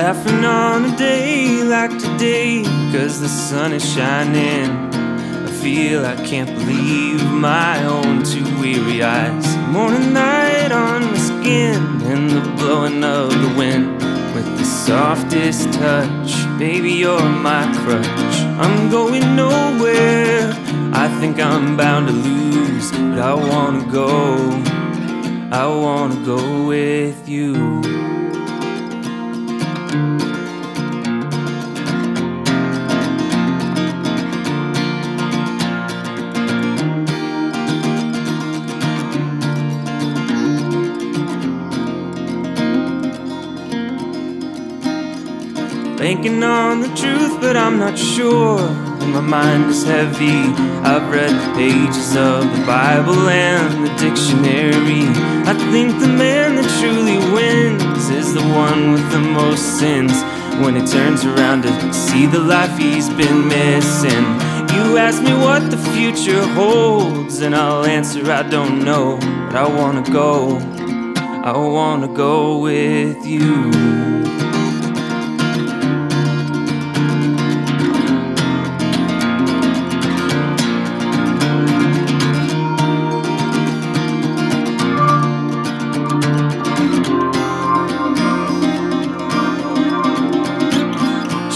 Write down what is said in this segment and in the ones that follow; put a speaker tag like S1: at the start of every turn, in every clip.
S1: laughing on a day like today, 'cause the sun is shining. I feel I can't believe my own two weary eyes. Morning light on my skin and the blowing of the wind. With the softest touch, baby, you're my crutch. I'm going nowhere, I think I'm bound to lose, but I wanna go with you. Banking on the truth, but I'm not sure, and my mind is heavy. I've read the pages of the Bible and the dictionary. I think the man that truly wins is the one with the most sins. When he turns around to see the life he's been missing. You ask me what the future holds, and I'll answer I don't know, but I wanna go with you.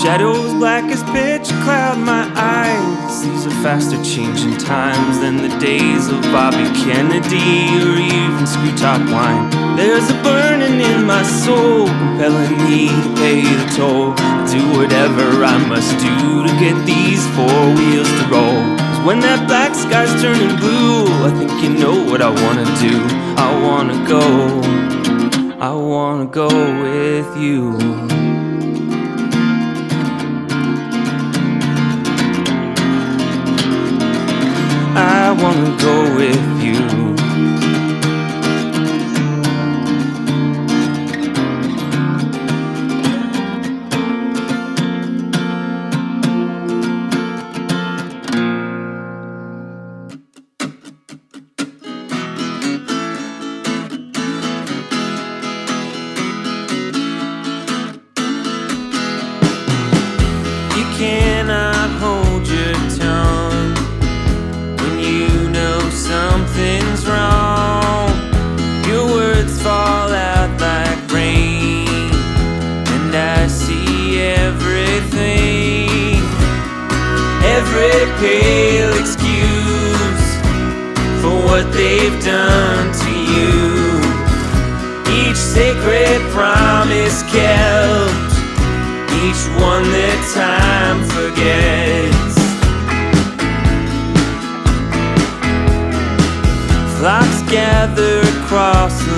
S1: Shadows black as pitch cloud my eyes. These are faster changing times than the days of Bobby Kennedy or even screw top wine. There's a burning in my soul, compelling me to pay the toll. Do whatever I must do to get these four wheels to roll. 'Cause when that black sky's turning blue, I think you know what I wanna do. I wanna go with you. I wanna go with you. You cannot hold your tongue when you know something's wrong. Your words fall out like rain, and I see everything. Every pale excuse for what they've done to you. Each sacred promise kept, each one that time forgets. Flocks gather across the